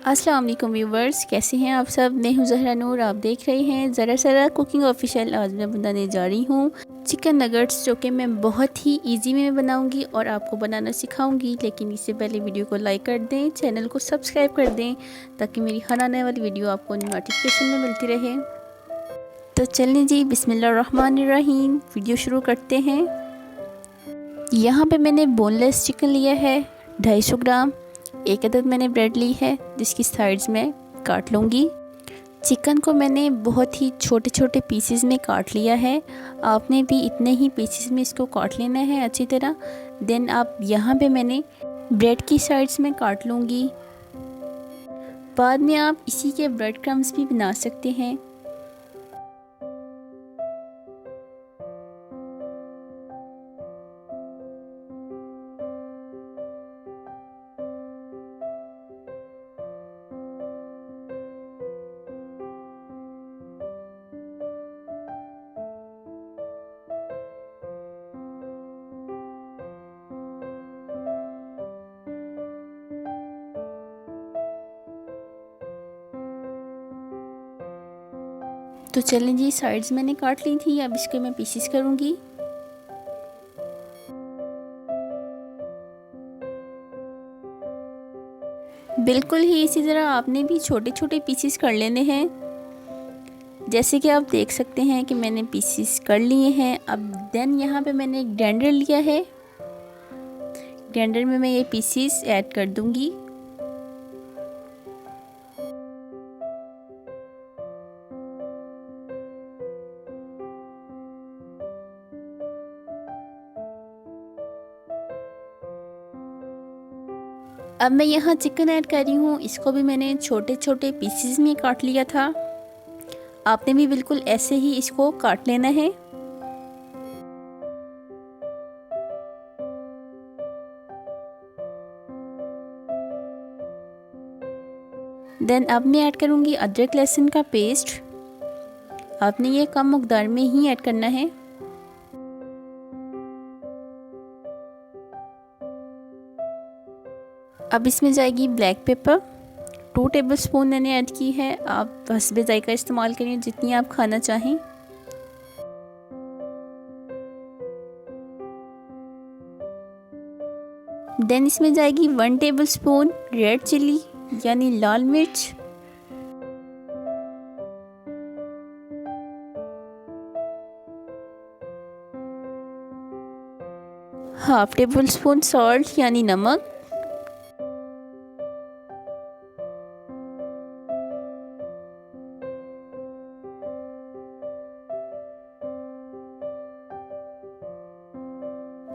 अस्सलाम वालेकुम व्यूवर्स, कैसे हैं आप सब। मैं हूं ज़हरा नूर, आप देख रहे हैं ज़रा ज़रा कुकिंग ऑफिशियल। आज मैं बनाने जा रही हूं चिकन नगेट्स, जो कि मैं बहुत ही इजी में बनाऊंगी और आपको बनाना सिखाऊंगी। लेकिन इससे पहले वीडियो को लाइक कर दें, चैनल को सब्सक्राइब कर दें, ताकि मेरी हर आने वाली वीडियो आपको नोटिफिकेशन में मिलती रहे। तो चलें जी, बिस्मिल्लाहिर्रहमानिर्रहीम, वीडियो शुरू करते हैं। यहाँ पे मैंने बोनलेस चिकन लिया है 250 ग्राम। एक अदद मैंने ब्रेड ली है, जिसकी साइड्स में काट लूँगी। चिकन को मैंने बहुत ही छोटे छोटे पीसेस में काट लिया है। आपने भी इतने ही पीसेस में इसको काट लेना है अच्छी तरह। देन आप यहाँ पे मैंने ब्रेड की साइड्स में काट लूँगी। बाद में आप इसी के ब्रेड क्रम्स भी बना सकते हैं। तो चलें जी, साइड्स मैंने काट ली थी, अब इसके मैं पीसेस करूँगी। बिल्कुल ही इसी तरह आपने भी छोटे छोटे पीसेस कर लेने हैं। जैसे कि आप देख सकते हैं कि मैंने पीसेस कर लिए हैं। अब देन यहाँ पे मैंने एक ग्राइंडर लिया है, ग्राइंडर में मैं ये पीसेस ऐड कर दूँगी। अब मैं यहाँ चिकन ऐड कर रही हूँ, इसको भी मैंने छोटे छोटे पीसेस में काट लिया था। आपने भी बिल्कुल ऐसे ही इसको काट लेना है। देन अब मैं ऐड करूँगी अदरक लहसुन का पेस्ट। आपने ये कम मकदार में ही ऐड करना है। अब इसमें जाएगी ब्लैक पेपर, 2 टेबलस्पून मैंने ऐड की है। आप हस्बे जायका इस्तेमाल करें, जितनी आप खाना चाहें। देन इसमें जाएगी 1 टेबलस्पून रेड चिली यानी लाल मिर्च। हाफ टेबल स्पून सॉल्ट यानी नमक।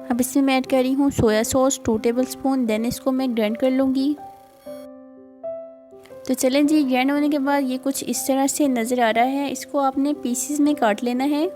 अब इसमें मैं ऐड कर रही हूँ सोया सॉस 2 टेबलस्पून। देन इसको मैं ग्राइंड कर लूँगी। तो चलें जी, ग्राइंड होने के बाद ये कुछ इस तरह से नज़र आ रहा है। इसको आपने पीसेस में काट लेना है।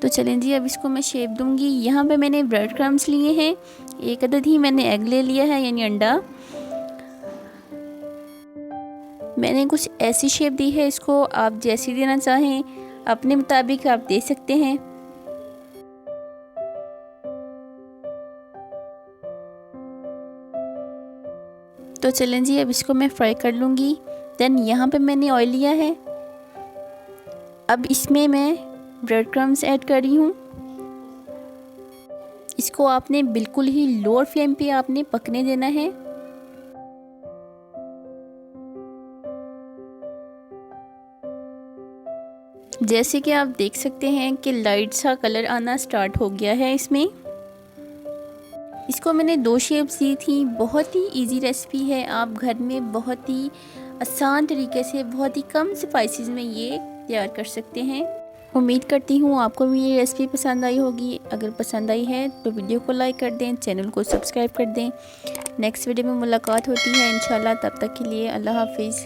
तो चलें जी, अब इसको मैं शेप दूंगी। यहाँ पे मैंने ब्रेड क्रम्स लिए हैं, एक अदद ही मैंने एग ले लिया है यानी अंडा। मैंने कुछ ऐसी शेप दी है, इसको आप जैसी देना चाहें अपने मुताबिक आप दे सकते हैं। तो चलें जी, अब इसको मैं फ्राई कर लूँगी। देन यहाँ पे मैंने ऑयल लिया है, अब इसमें मैं ब्रेड क्रम्स ऐड कर रही हूँ। इसको आपने बिल्कुल ही लोअर फ्लेम पे आपने पकने देना है। जैसे कि आप देख सकते हैं कि लाइट सा कलर आना स्टार्ट हो गया है इसमें। इसको मैंने 2 शेप्स दी थी। बहुत ही इजी रेसिपी है, आप घर में बहुत ही आसान तरीके से बहुत ही कम स्पाइसेस में ये तैयार कर सकते हैं। उम्मीद करती हूँ आपको भी ये रेसिपी पसंद आई होगी। अगर पसंद आई है तो वीडियो को लाइक कर दें, चैनल को सब्सक्राइब कर दें। नेक्स्ट वीडियो में मुलाकात होती है इंशाल्लाह। तब तक के लिए अल्लाह हाफिज़।